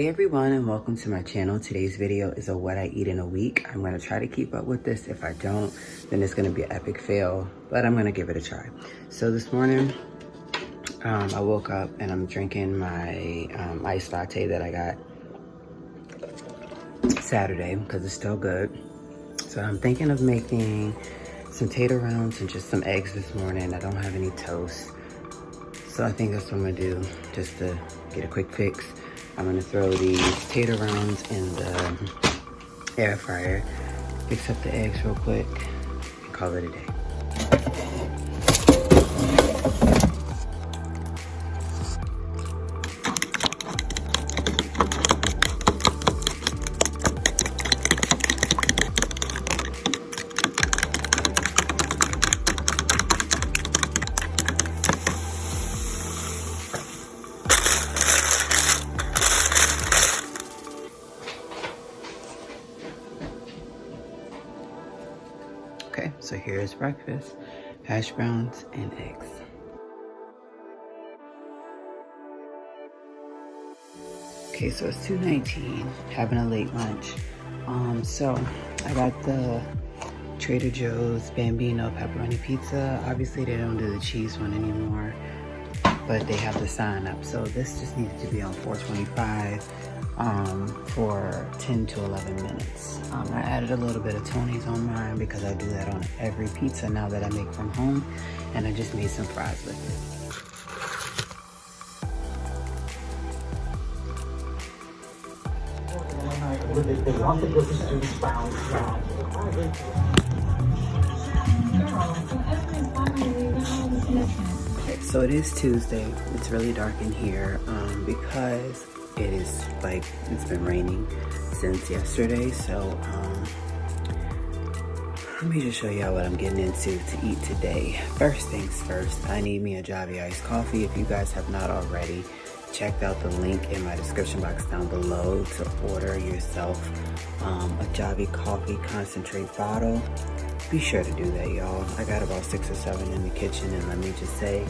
Hey everyone, and welcome to my channel. Today's video is a what I eat in a week. I'm gonna try to keep up with this. If I don't, then it's gonna be an epic fail, but I'm gonna give it a try. So this morning, I woke up and I'm drinking my iced latte that I got Saturday because it's still good. So I'm thinking of making some tater rounds and just some eggs this morning. I don't have any toast. So I think that's what I'm gonna do just to get a quick fix. I'm gonna throw these tater rounds in the air fryer, fix up the eggs real quick, and call it a day. Okay, so here's breakfast, hash browns and eggs. Okay, so it's 2:19, having a late lunch. So I got the Trader Joe's Bambino pepperoni pizza. Obviously they don't do the cheese one anymore, but they have the sign up. So this just needed to be on 425 for 10 to 11 minutes. I added a little bit of Tony's on mine because I do that on every pizza now that I make from home, and I just made some fries with it. Okay, so it is Tuesday. It's really dark in here because it is like it's been raining since yesterday. So let me just show y'all what I'm getting into to eat today. First things first, I need me a Java iced coffee. If you guys have not already, check out the link in my description box down below to order yourself a Java coffee concentrate bottle. Be sure to do that, y'all. I got about 6 or 7 in the kitchen, and let me just say,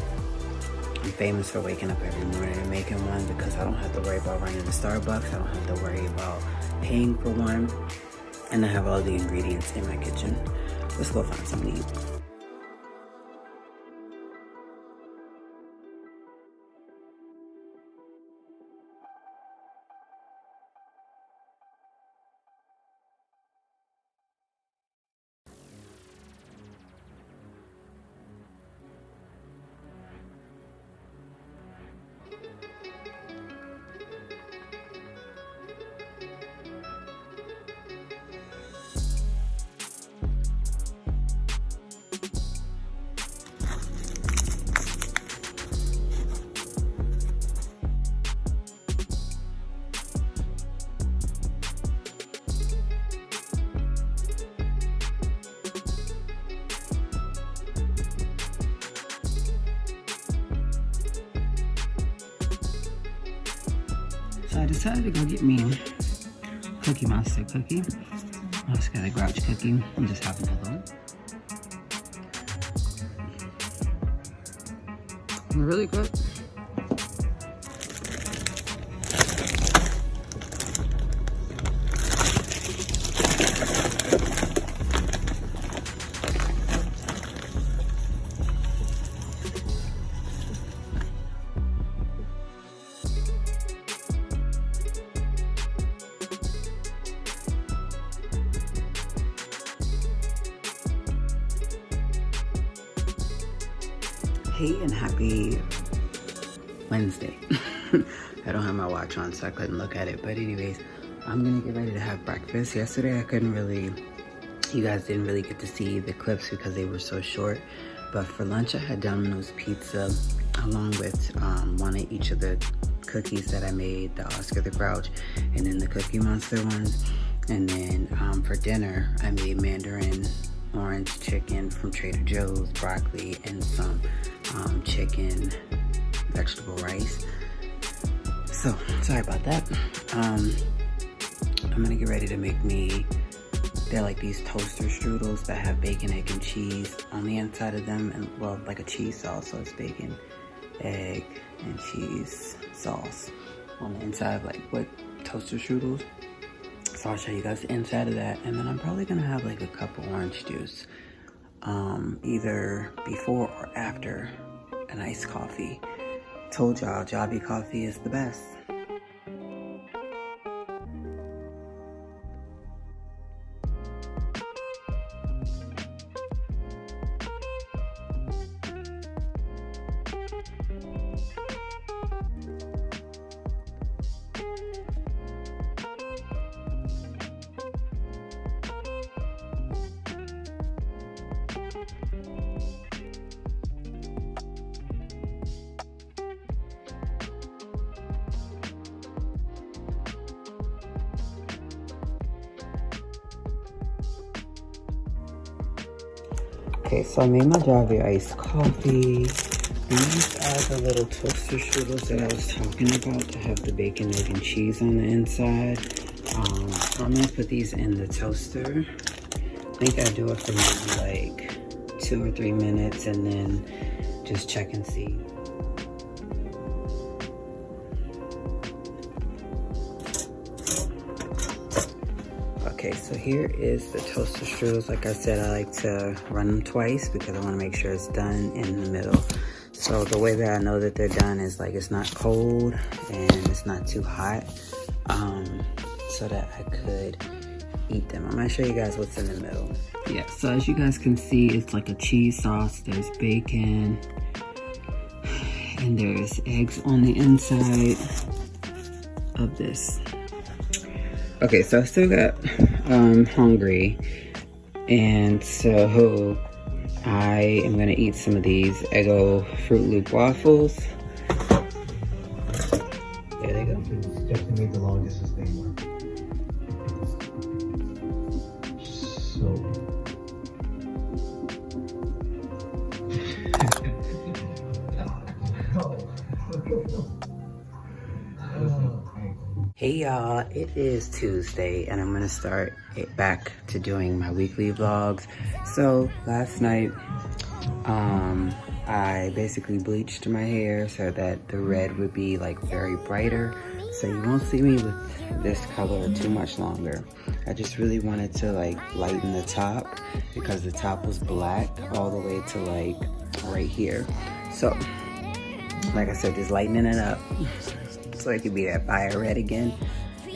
I'm famous for waking up every morning and making one because I don't have to worry about running to Starbucks. I don't have to worry about paying for one. And I have all the ingredients in my kitchen. Let's go find something to eat. So I decided to go get me Cookie Monster cookie. I just got a Grouch cookie and just have another one. They're really good. Hey, and happy Wednesday. I don't have my watch on, so I couldn't look at it. But anyways, I'm gonna get ready to have breakfast. Yesterday, I couldn't really, you guys didn't really get to see the clips because they were so short. But for lunch, I had Domino's pizza along with one of each of the cookies that I made, the Oscar the Grouch, and then the Cookie Monster ones. And then for dinner, I made Mandarin orange chicken from Trader Joe's, broccoli, and some chicken vegetable rice. So sorry about that. I'm gonna get ready to make me, they're like these toaster strudels that have bacon, egg, and cheese on the inside of them, and well, like a cheese sauce. So it's bacon, egg, and cheese sauce on the inside, like what toaster strudels. So I'll show you guys the inside of that. And then I'm probably gonna have like a cup of orange juice, either before or after an iced coffee. Told y'all, Jobby coffee is the best. Okay, so I made my Java iced coffee. These are the little toaster strudels that I was talking about to have the bacon, egg, and cheese on the inside. So I'm gonna put these in the toaster. I think I do it for maybe like 2 or 3 minutes and then just check and see. Okay, so here is the toaster strudels. Like I said, I like to run them twice because I want to make sure it's done in the middle. So the way that I know that they're done is like it's not cold and it's not too hot, so that I could eat them. I'm gonna show you guys what's in the middle. Yeah, so as you guys can see, it's like a cheese sauce. There's bacon and there's eggs on the inside of this. Okay, so I still got hungry, and so I am gonna eat some of these Eggo Fruit Loop waffles. There they go. Definitely made the long distance thing work. Hey y'all, it is Tuesday and I'm gonna start it back to doing my weekly vlogs. So last night, I basically bleached my hair so that the red would be like very brighter. So you won't see me with this color too much longer. I just really wanted to like lighten the top because the top was black all the way to like right here. So like I said, just lightening it up so it could be that fire red again.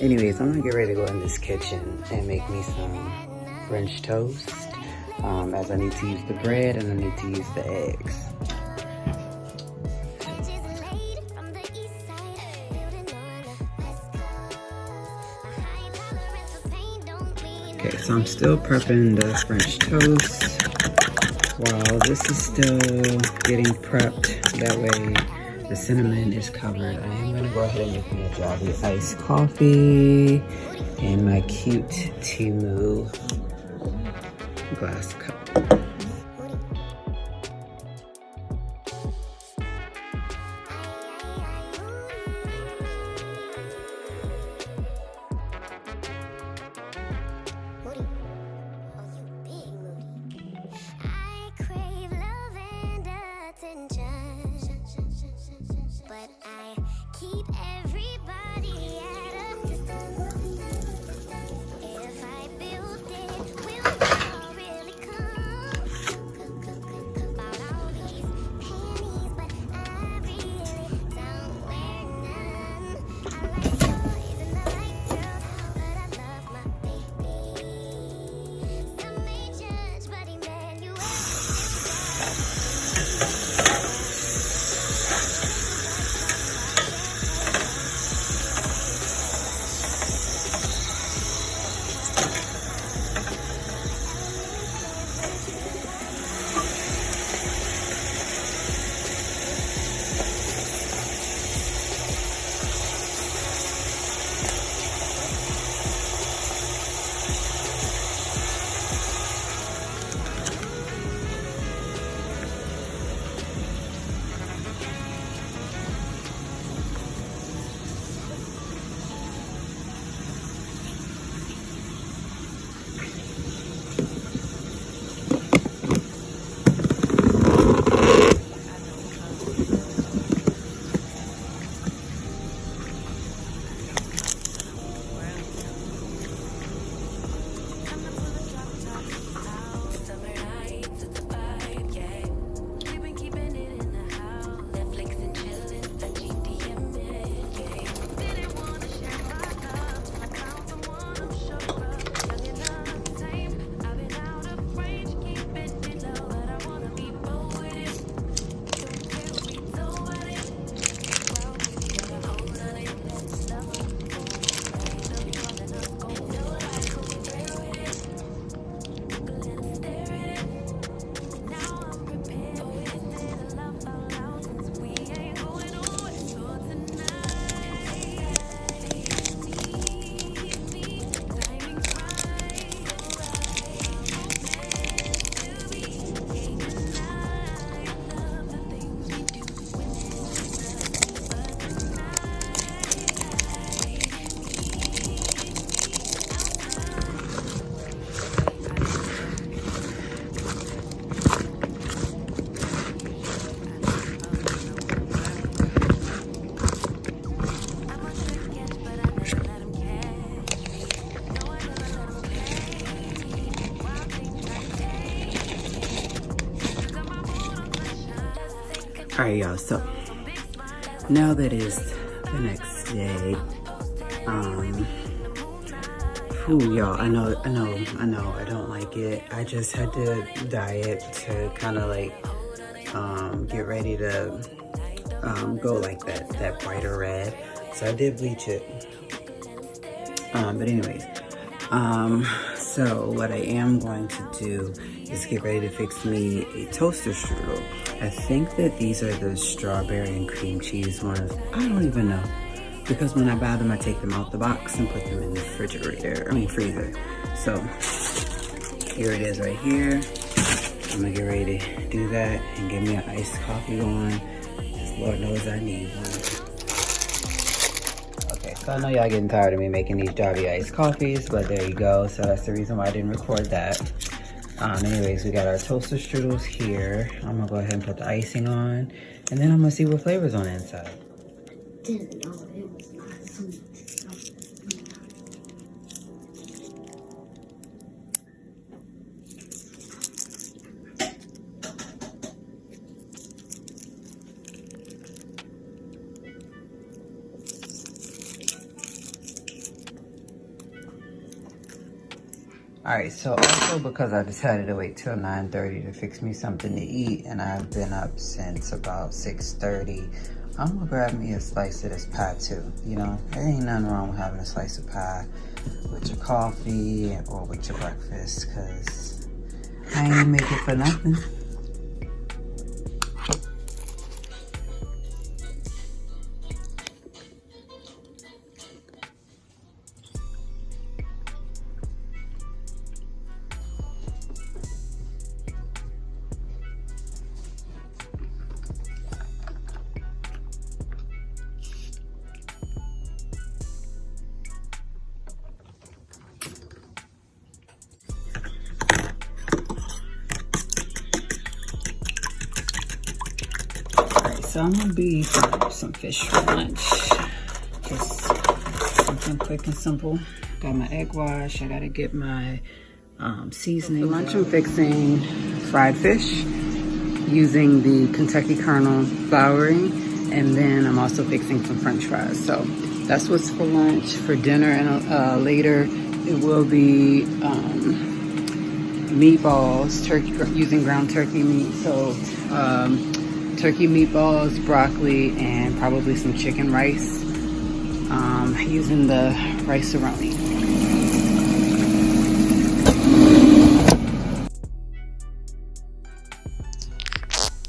Anyways, I'm gonna get ready to go in this kitchen and make me some French toast, as I need to use the bread and I need to use the eggs. Okay, so I'm still prepping the French toast while this is still getting prepped. That way the cinnamon is covered. I am gonna go ahead and make me a Java iced coffee in my cute Timu glass cup. Alright, y'all, so now that is the next day, y'all, I know, I don't like it. I just had to dye it to kind of like, get ready to, go like that brighter red. So I did bleach it. But anyways, so what I am going to do is get ready to fix me a toaster strudel. I think that these are the strawberry and cream cheese ones. I don't even know. Because when I buy them, I take them out the box and put them in the freezer. So here it is right here. I'm gonna get ready to do that and get me an iced coffee going. Because Lord knows I need one. Okay, so I know y'all getting tired of me making these jobby iced coffees, but there you go. So that's the reason why I didn't record that. Anyways, we got our toaster strudels here. I'm gonna go ahead and put the icing on, and then I'm gonna see what flavor's on the inside. Didn't know it was not sweet. Alright, so also because I decided to wait till 9:30 to fix me something to eat, and I've been up since about 6:30, I'm gonna grab me a slice of this pie too. You know, there ain't nothing wrong with having a slice of pie with your coffee or with your breakfast, because I ain't make it for nothing. So I'm gonna be some fish for lunch. Just something quick and simple. Got my egg wash. I gotta get my seasoning. For lunch, I'm fixing fried fish using the Kentucky Colonel flouring, and then I'm also fixing some French fries. So that's what's for lunch. For dinner and later, it will be meatballs, using ground turkey meat. So turkey meatballs, broccoli, and probably some chicken rice, using the rice-a-roni.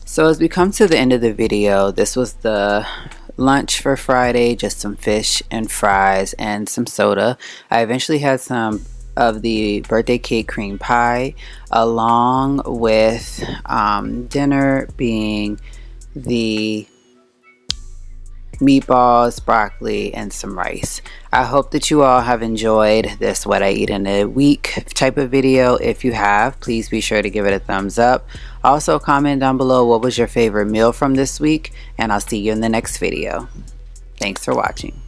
So as we come to the end of the video, this was the lunch for Friday, just some fish and fries and some soda. I eventually had some of the birthday cake cream pie, along with dinner being the meatballs, broccoli, and some rice. I hope that you all have enjoyed this what I eat in a week type of video. If you have, please be sure to give it a thumbs up. Also comment down below what was your favorite meal from this week, and I'll see you in the next video. Thanks for watching.